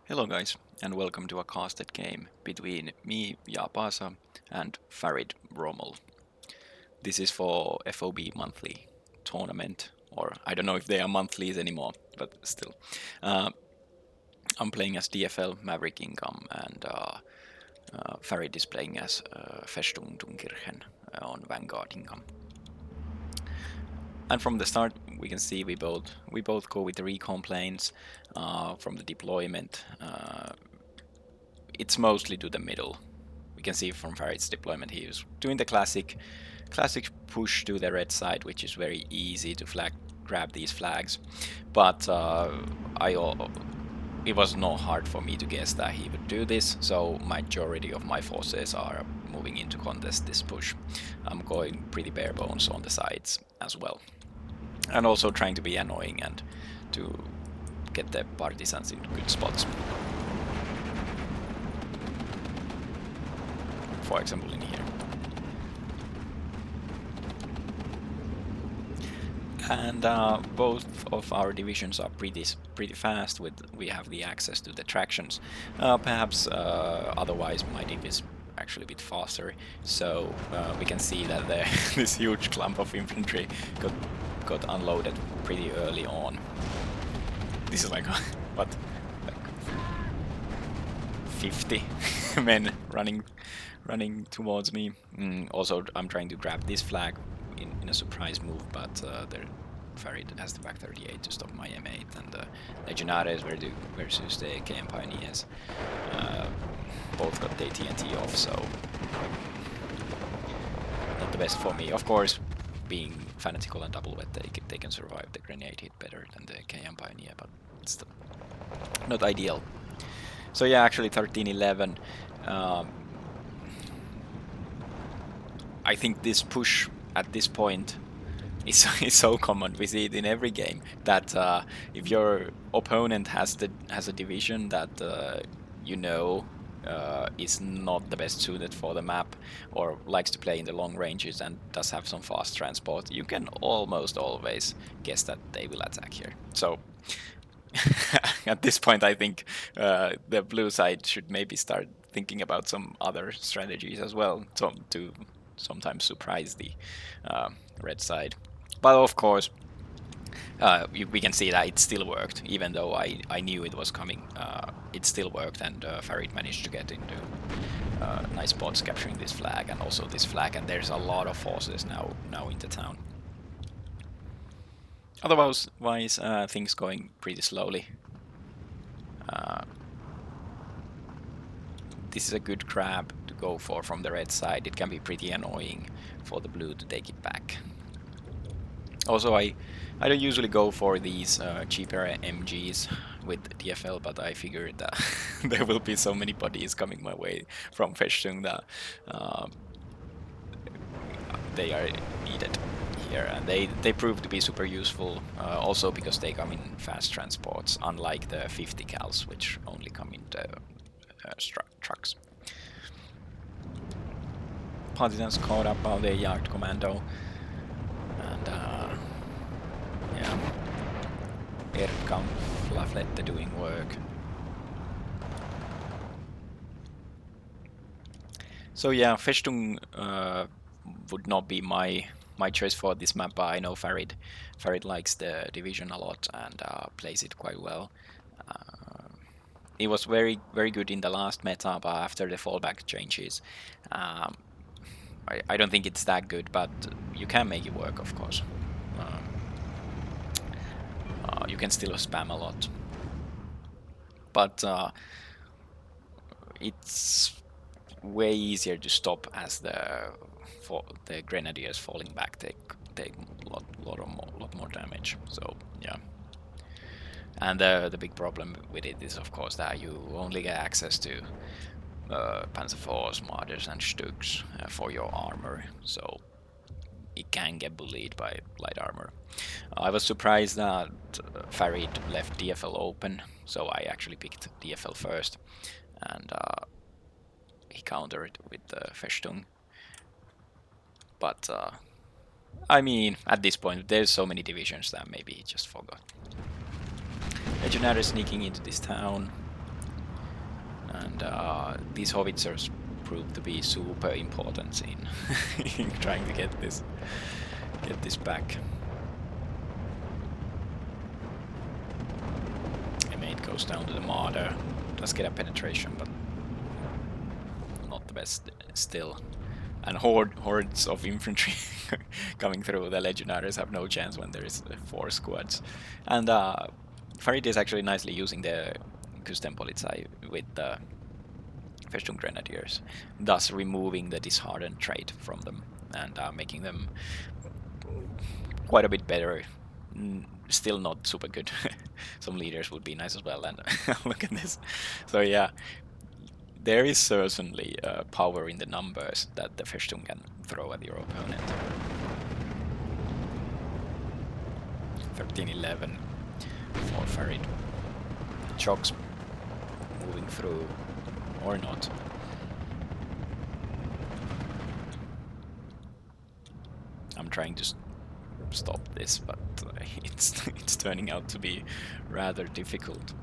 Hello guys, and welcome to a casted game between me, Jaapaasa, and Farid Rommel. This is for FOB monthly tournament, or I don't know if they are monthlies anymore, but still. Uh, I'm playing as DFL Maverick Income, and Farid is playing as Festung Dunkirchen on Vanguard Income. And from the start, we can see we both go with the recon planes from the deployment. It's mostly to the middle. We can see from Farid's deployment he was doing the classic push to the red side, which is very easy to grab these flags. But it was not hard for me to guess that he would do this, so majority of my forces are moving in to contest this push. I'm going pretty bare bones on the sides as well, and also trying to be annoying and to get the partisans in good spots. For example, in here. And both of our divisions are pretty fast. We have the access to the tractions. Perhaps otherwise my div is actually a bit faster. So we can see that this huge clump of infantry got unloaded pretty early on. This is like what, like 50 men running towards me. Also, I'm trying to grab this flag in a surprise move, but Farid has the back 38 to stop my M8, and the Legionaries versus the KM Pioneers both got their TNT off, so not the best for me. Of course, being fanatical and double wet, they can survive the grenade hit better than the KM Pioneer, but it's still not ideal. So yeah, actually 13-11. I think this push at this point is so common. We see it in every game that if your opponent has a division that is not the best suited for the map, or likes to play in the long ranges and does have some fast transport, you can almost always guess that they will attack here. So at this point, I think the blue side should maybe start thinking about some other strategies as well to sometimes surprise the red side. But of course, we can see that it still worked, even though I knew it was coming. It still worked, and Farid managed to get into nice spots capturing this flag and also this flag, and there's a lot of forces now in the town. Otherwise, things going pretty slowly. This is a good grab to go for from the red side. It can be pretty annoying for the blue to take it back. Also, I don't usually go for these cheaper MGs with DFL, but I figured that there will be so many bodies coming my way from Festung that they are needed here, and they prove to be super useful, also because they come in fast transports, unlike the 50 cals, which only come in the trucks. Partisans caught up by the Yard Commando, and yeah, Erkan Flaflette doing work. So yeah, Festung would not be my choice for this map, but I know Farid likes the division a lot and plays it quite well. It was very good in the last meta, but after the fallback changes, I don't think it's that good, but you can make it work, of course. You can still spam a lot, but it's way easier to stop as the grenadiers falling back take a lot more damage. So yeah. And the big problem with it is, of course, that you only get access to Panzer IVs, Marders, and Stugs for your armor, so it can get bullied by light armor. I was surprised that Farid left DFL open, so I actually picked DFL first, and he countered with the Festung. But I mean, at this point, there's so many divisions that maybe he just forgot. Legionary sneaking into this town. and these howitzers prove to be super important in trying to get this back. It goes down to the martyr. Does get a penetration, but not the best still. And hordes of infantry coming through. The legionaries have no chance when there is 4 squads. And Farid is actually nicely using the Küstenpolizei with the Festung Grenadiers, thus removing the disheartened trait from them and making them quite a bit better. Still not super good. Some leaders would be nice as well, and look at this. So yeah, there is certainly power in the numbers that the Festung can throw at your opponent. 13-11 for Farid. Chocks moving through, or not. I'm trying to stop this, but it's turning out to be rather difficult.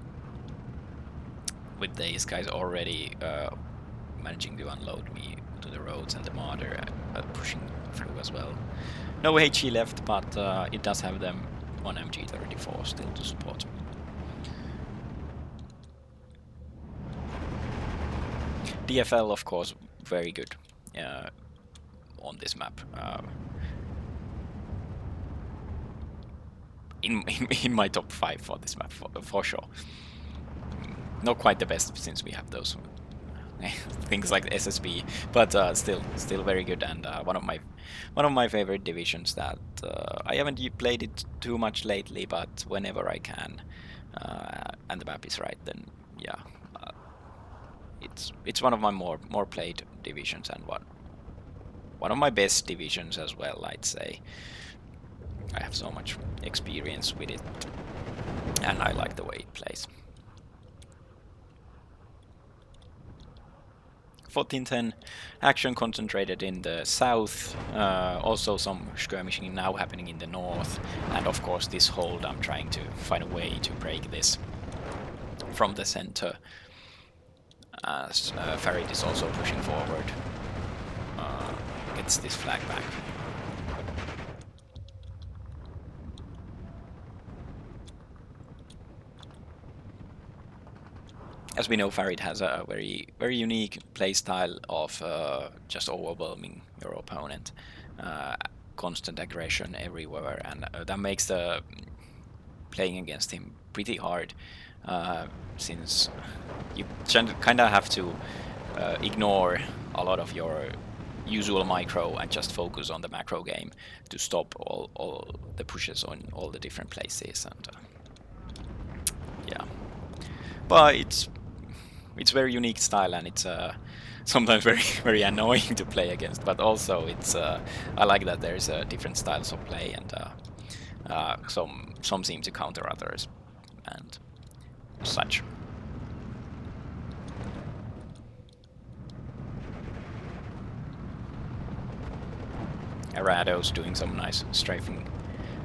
With these guys already managing to unload me to the roads, and the martyr pushing through as well. No HE left, but it does have them one MG34 still to support. DFL, of course, very good on this map. In my top 5 for this map, for sure. Not quite the best, since we have those things like SSB, but still very good, and one of my favorite divisions that I haven't played it too much lately, but whenever I can, and the map is right, then yeah, it's one of my more played divisions, and one of my best divisions as well, I'd say. I have so much experience with it, and I like the way it plays. 1410 action concentrated in the south, also some skirmishing now happening in the north, and of course this hold, I'm trying to find a way to break this from the center, as Farid is also pushing forward, gets this flag back. As we know, Farid has a very unique playstyle of just overwhelming your opponent, constant aggression everywhere, and that makes the playing against him pretty hard, since you kind of have to ignore a lot of your usual micro and just focus on the macro game to stop all the pushes on all the different places, and yeah, but it's very unique style, and it's sometimes very annoying to play against, but also it's I like that there's different styles of play, and some seem to counter others and such. Arado's doing some nice strafing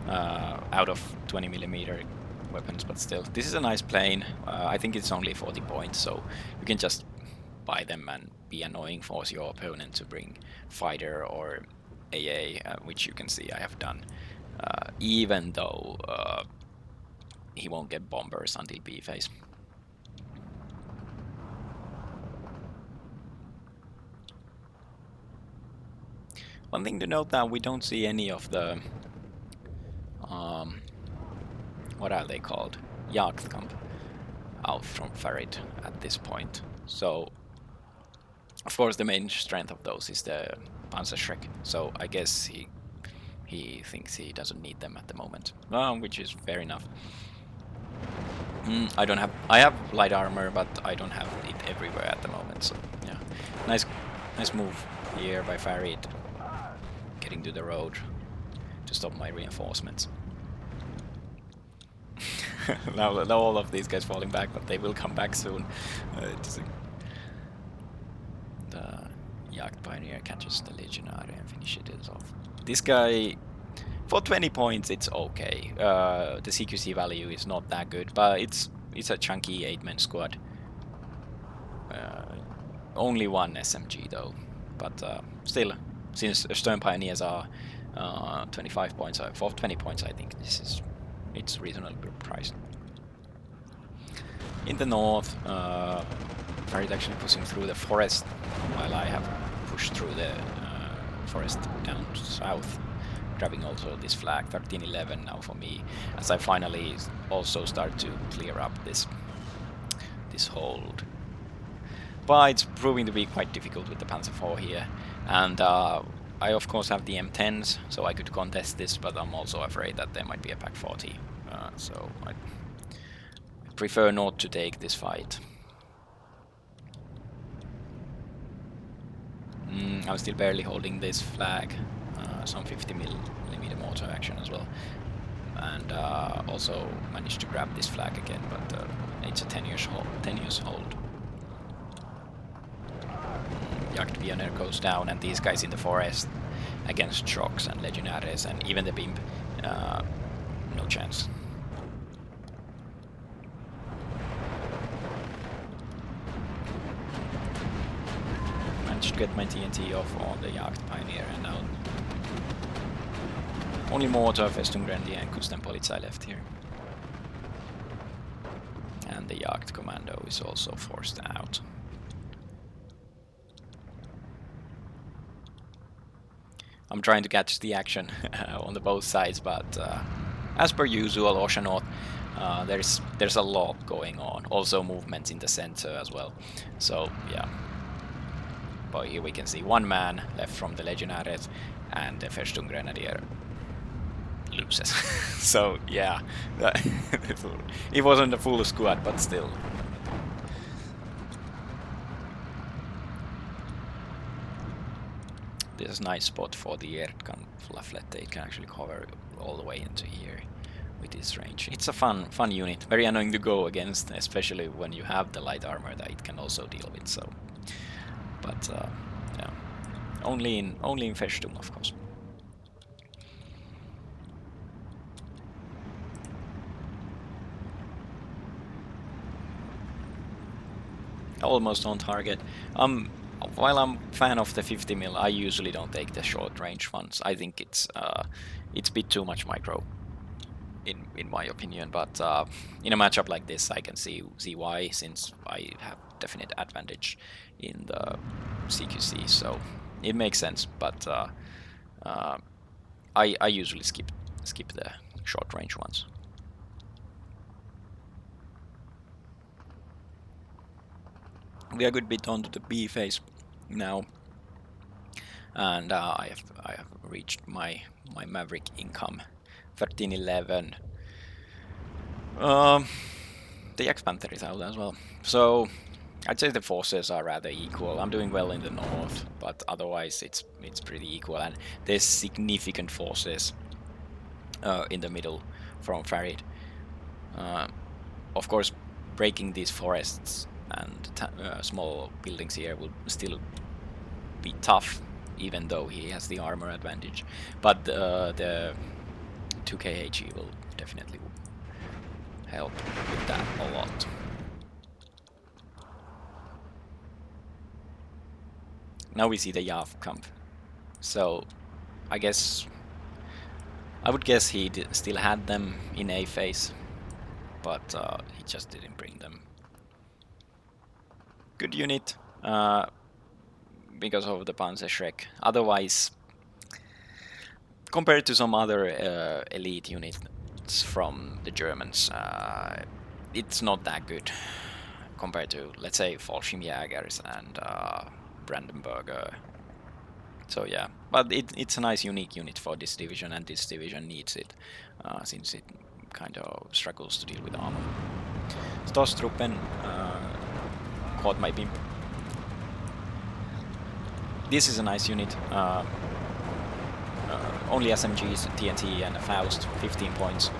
out of 20mm weapons, but still, this is a nice plane. I think it's only 40 points, so you can just buy them and be annoying, force your opponent to bring fighter or AA, which you can see I have done, even though he won't get bombers until B phase. One thing to note that we don't see any of the what are they called? Jagdkamp out from Farid at this point. So, of course, the main strength of those is the Panzerschreck. So I guess he thinks he doesn't need them at the moment, which is fair enough. I have light armor, but I don't have it everywhere at the moment. So yeah, nice move here by Farid, getting to the road to stop my reinforcements. now all of these guys falling back, but they will come back soon. The Jagd Pioneer catches the Legionary and finishes it off. This guy, for 20 points, it's okay. The CQC value is not that good, but it's a chunky 8-man squad. only one SMG though, but still, since Stern Pioneers are 25 points, for 20 points, I think it's reasonably priced. In the north, Farid actually pushing through the forest, while I have pushed through the forest down south, grabbing also this flag 1311 now for me, as I finally also start to clear up this hold. But it's proving to be quite difficult with the Panzer IV here, and I of course have the M10s, so I could contest this, but I'm also afraid that there might be a Pak 40, so I prefer not to take this fight. I'm still barely holding this flag, some 50mm mortar action as well, and also managed to grab this flag again, but it's a 10 years hold. Jagdpioneer goes down, and these guys in the forest against Shocks and Legionaries and even the Bimp, no chance. Managed to get my TNT off on the Jagdpioneer, and now only Mortar, Festung Grenadier and Kustenpolizei left here. And the Jagd Commando is also forced out. I'm trying to catch the action on the both sides, but as per usual, Oceanaut, there's a lot going on. Also movements in the center as well. So yeah. But here we can see one man left from the Legionaries, and the Festung Grenadier loses. So yeah, it wasn't a full squad, but still. This is a nice spot for the Erdkan Flafflet. They can actually cover all the way into here with this range. It's a fun unit. Very annoying to go against, especially when you have the light armor that it can also deal with. So, but yeah, only in Festung, of course. Almost on target. While I'm a fan of the 50mm, I usually don't take the short range ones. I think it's a bit too much micro, in my opinion. But in a matchup like this, I can see why, since I have definite advantage in the CQC, so it makes sense. But I usually skip the short range ones. We are a good bit onto the B phase now, and I have reached my Maverick income 1311. The X-Panther is out as well, so I'd say the forces are rather equal. I'm doing well in the north, but otherwise it's pretty equal, and there's significant forces in the middle from Farid. Of course, breaking these forests and small buildings here will still be tough, even though he has the armor advantage. But the 2KHE will definitely help with that a lot. Now we see the Yav camp. So I would guess he still had them in A phase, but he just didn't bring them. Good unit, because of the Panzerschreck. Otherwise, compared to some other elite units from the Germans, it's not that good compared to, let's say, Fallschirmjägers and Brandenburger. So yeah, but it's a nice, unique unit for this division, and this division needs it, since it kind of struggles to deal with armor. Stoßtruppen caught my Bimp. This is a nice unit. Only SMGs, TNT, and a Faust, 15 points.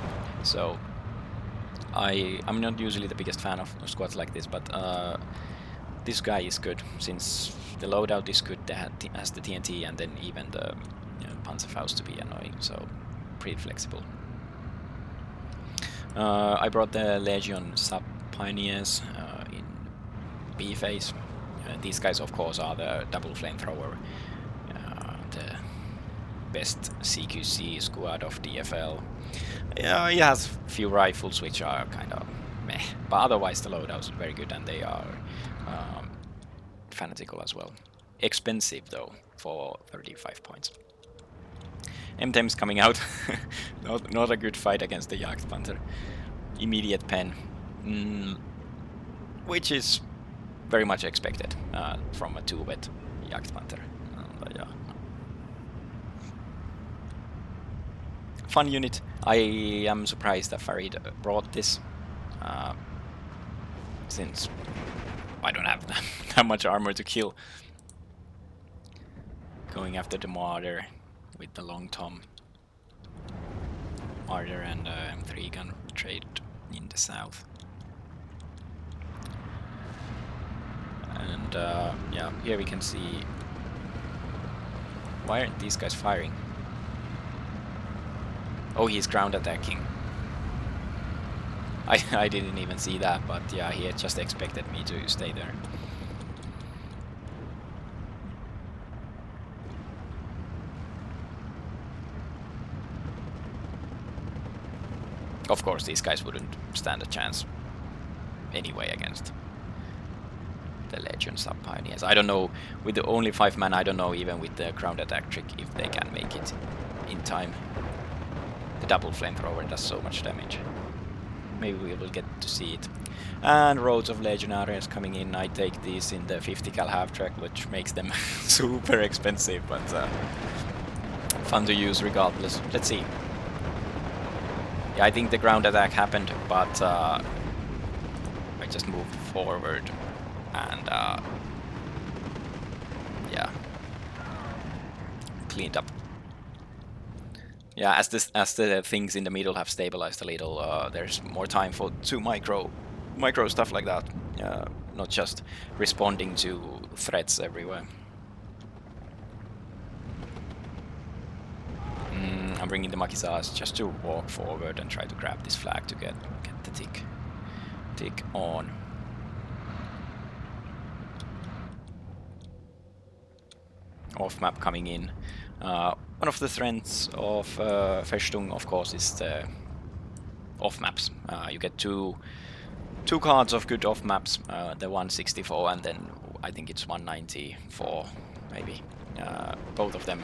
So I'm not usually the biggest fan of squads like this, but this guy is good, since the loadout is good. They has the TNT, and then even the Panzerfaust to be annoying. So pretty flexible. I brought the Legion sub pioneers in B phase, These guys, of course, are the double flamethrower, the best CQC squad of DFL. Yeah, he has a few rifles which are kind of meh, but otherwise the loadouts are very good, and they are fanatical as well. Expensive though, for 35 points. M10's coming out. not a good fight against the Jagdpanther. Immediate pen, which is very much expected from a 2-wet Jagdpanther. Yeah. Fun unit. I am surprised that Farid brought this, since I don't have that much armor to kill. Going after the Marder with the long tom. Marder and M3 gun trade in the south. And yeah, here we can see. Why aren't these guys firing? Oh, he's ground attacking. I didn't even see that, but yeah, he had just expected me to stay there. Of course, these guys wouldn't stand a chance anyway against the Legion sub-pioneers. I don't know, with the only 5 man, I don't know even with the ground attack trick if they can make it in time. The double flamethrower does so much damage. Maybe we will get to see it. And Roads of Legionaries coming in. I take these in the 50 cal half track, which makes them super expensive, but fun to use regardless. Let's see. Yeah, I think the ground attack happened, but I just moved forward and yeah, cleaned up. Yeah, as the things in the middle have stabilized a little, there's more time for micro stuff like that. Not just responding to threats everywhere. I'm bringing the Makizas just to walk forward and try to grab this flag to get the tick on. Off map coming in. One of the strengths of Festung, of course, is the off maps. You get two cards of good off maps, the 164 and then I think it's 194 maybe. Both of them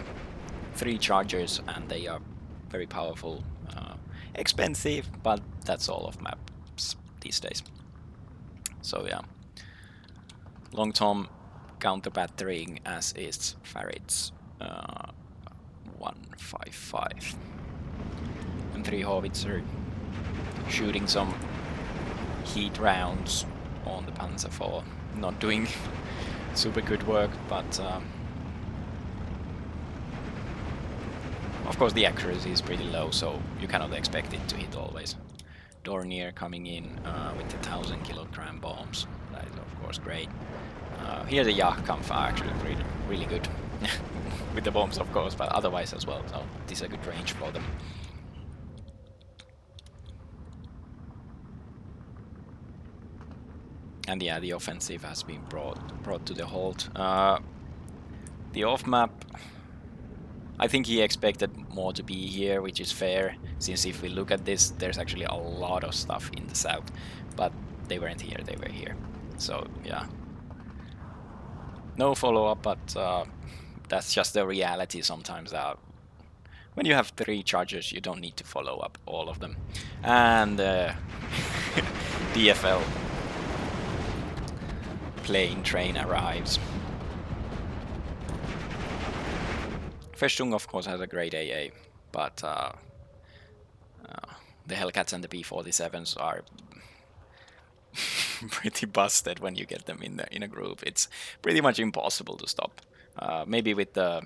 3 chargers, and they are very powerful. Expensive, but that's all of maps these days. So yeah, long tom counter battering, as is Farid's 155. M3 Howitzer shooting some heat rounds on the Panzer IV, not doing super good work, but of course the accuracy is pretty low, so you cannot expect it to hit always. Dornier coming in with the 1000 kilogram bombs. That is of course great. Here the Jagdkampf are actually really good. With the bombs of course, but otherwise as well, so this is a good range for them. And yeah, the offensive has been brought to the halt. The off map, I think he expected more to be here, which is fair, since if we look at this, there's actually a lot of stuff in the south, but they weren't here, they were here. So yeah, no follow-up, but that's just the reality sometimes. When you have 3 chargers, you don't need to follow up all of them. And DFL plane train arrives. Festung of course has a great AA, but the Hellcats and the P-47s are pretty busted when you get them in a group. It's pretty much impossible to stop. Maybe with the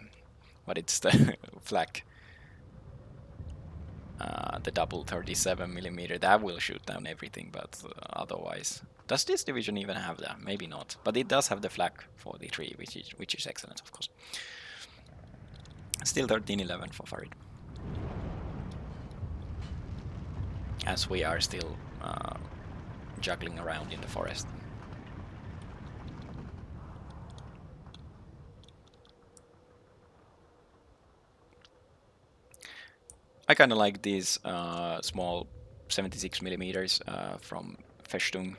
flak, the double 37mm, that will shoot down everything, but otherwise. Does this division even have that? Maybe not, but it does have the flak 43, which is excellent, of course. Still 13-11 for Farid, as we are still juggling around in the forest. I kind of like these small 76 millimeters from Festung.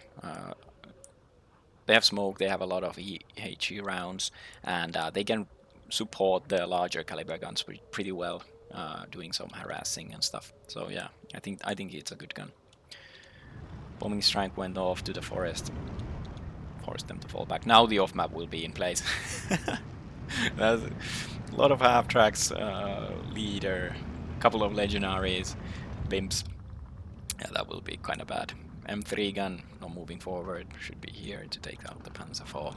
They have smoke, they have a lot of HE rounds, and they can support the larger caliber guns pretty well, doing some harassing and stuff. So yeah, I think it's a good gun. Bombing strike went off to the forest, forced them to fall back. Now the off map will be in place. There's a lot of half tracks, leader, couple of legendaries, bimps. Yeah, that will be kind of bad. M3 gun, not moving forward, should be here to take out the Panzer IV.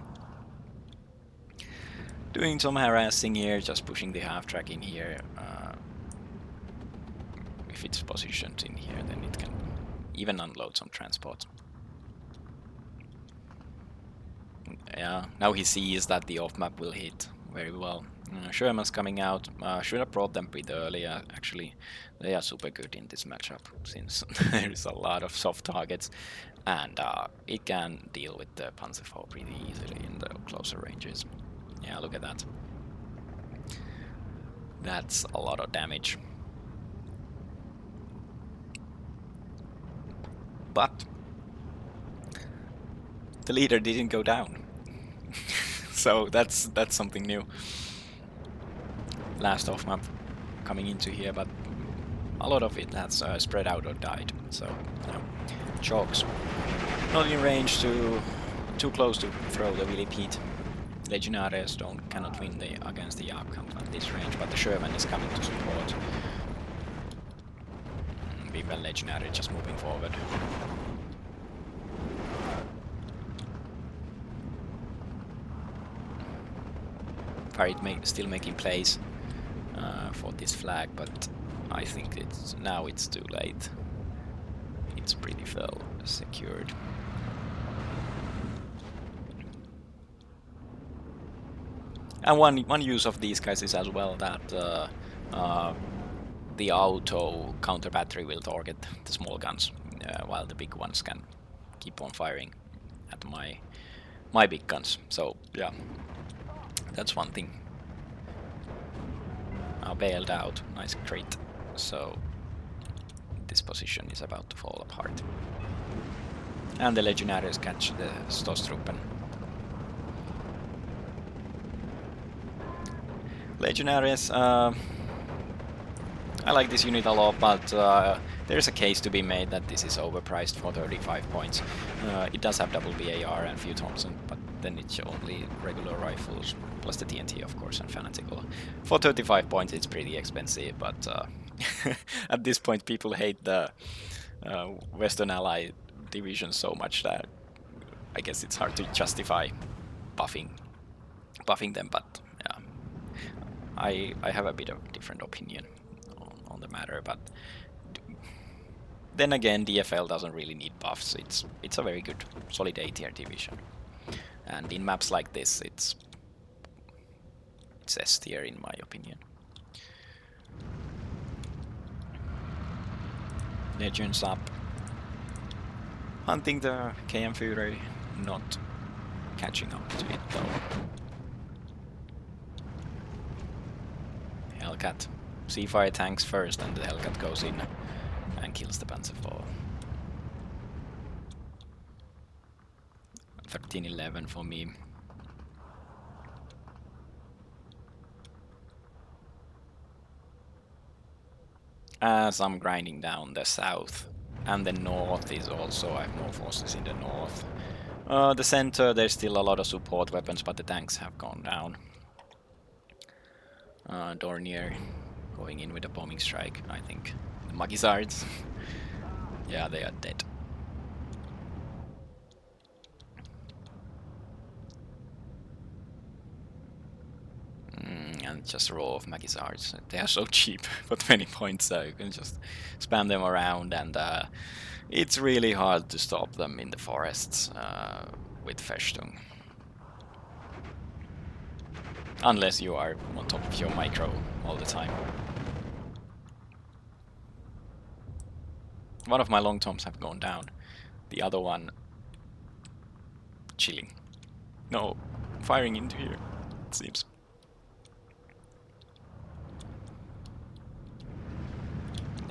Doing some harassing here, just pushing the half track in here. If it's positioned in here, then it can even unload some transport. Yeah, now he sees that the off map will hit very well. Sherman's coming out. Should have brought them pretty early. Actually, they are super good in this matchup since there is a lot of soft targets, and it can deal with the Panzer IV pretty easily in the closer ranges. Yeah, look at that. That's a lot of damage. But the leader didn't go down. So that's something new. Last off map coming into here, but a lot of it has spread out or died. So yeah, Chalks not in range too close to throw the Willy Pete. Legionaries cannot win against the Jaapaasa at this range, but the Sherman is coming to support. Viva Legionary just moving forward. Farid still making plays for this flag, but I think now it's too late. It's pretty well secured. And one use of these guys is as well that the auto counter battery will target the small guns, while the big ones can keep on firing at my big guns. So yeah, that's one thing. Bailed out, nice crit. So this position is about to fall apart. And the Legionaries catch the Stoßtruppen. Legionaries, I like this unit a lot, but there's a case to be made that this is overpriced for 35 points. It does have double BAR and few Thompson, but then it's only regular rifles, plus the TNT of course, and Fanatical. For 35 points it's pretty expensive, but at this point people hate the Western Ally division so much that I guess it's hard to justify buffing them, but yeah, I have a bit of different opinion on the matter, but then again, DFL doesn't really need buffs. It's a very good, solid A tier division, and in maps like this, it's S tier in my opinion. Legends up, hunting the KM Fury, not catching up to it though. Hellcat. Seafire tanks first, and the Hellcat goes in and kills the Panzer IV. 13-11 for me. As I'm grinding down the south, and the north is also, I have more forces in the north. The center, there's still a lot of support weapons, but the tanks have gone down. Dornier going in with a bombing strike, I think. The Magizards, yeah, they are dead. And just a row of Magizards. They are so cheap for 20 points, so you can just spam them around, and it's really hard to stop them in the forests with Festung. Unless you are on top of your micro all the time. One of my long toms have gone down. The other one chilling. No, firing into here, it seems.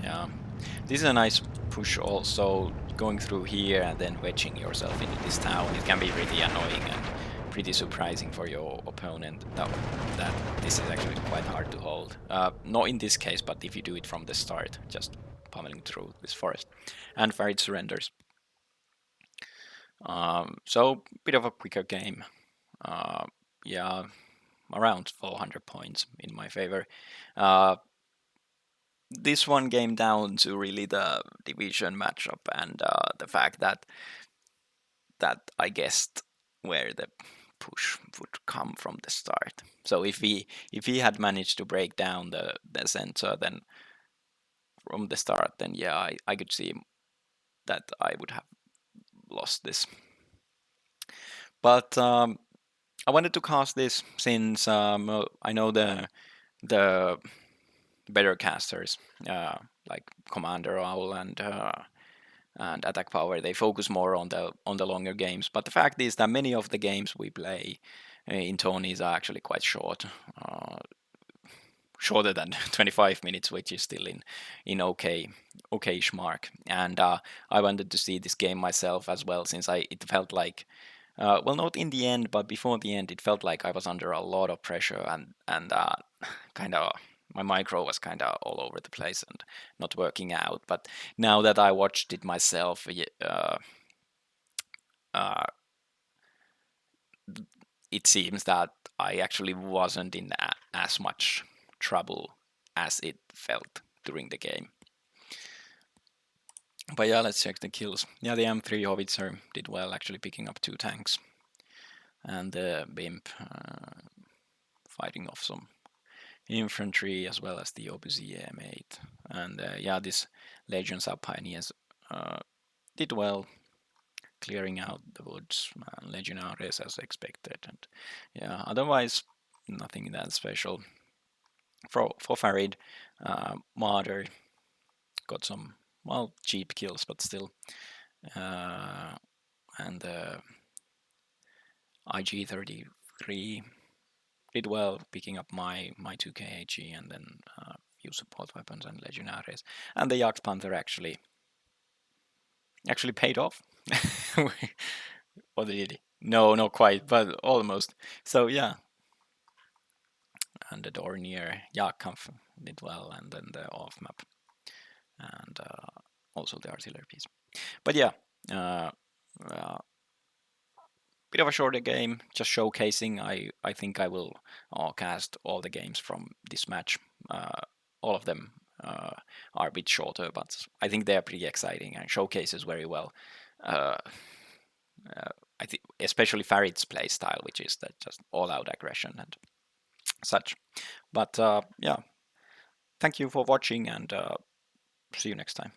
Yeah, this is a nice push also, going through here and then wedging yourself into this town. It can be pretty annoying and pretty surprising for your opponent that this is actually quite hard to hold. Not in this case, but if you do it from the start, just pummeling through this forest. And Farid surrenders. So bit of a quicker game. Yeah, around 400 points in my favor. Uh, this one came down to really the division matchup and the fact that I guessed where the push would come from the start. So if he had managed to break down the center then from the start, then yeah, I could see that I would have lost this. But I wanted to cast this since I know the better casters like Commander Owl and Attack Power, they focus more on the longer games. But the fact is that many of the games we play in Tony's are actually quite short, shorter than 25 minutes, which is still in okayish mark. And I wanted to see this game myself as well, since it felt like well, not in the end, but before the end, it felt like I was under a lot of pressure and kind of my micro was kind of all over the place and not working out. But now that I watched it myself, uh, it seems that I actually wasn't in as much trouble as it felt during the game. But yeah, let's check the kills. Yeah, the M3 Howitzer did well, actually picking up 2 tanks. And the BIMP fighting off some infantry as well as the OPZ M8. And yeah, this Legion Sub Pioneers did well, clearing out the woods, Legionaries as expected. And yeah, otherwise, nothing that special. For Farid, Martyr got some, well, cheap kills, but still. And IG-33 did well, picking up my 2K HE and then few support weapons and Legionaries. And the Jagd Panther actually paid off. Or did he? No, not quite, but almost. So yeah. And the Dornier Jagdkampf did well, and then the off map. And also the artillery piece. But yeah, bit of a shorter game, just showcasing. I think I will cast all the games from this match. All of them are a bit shorter, but I think they are pretty exciting and showcases very well. I think especially Farid's play style, which is that just all-out aggression and such. But yeah, thank you for watching, and see you next time.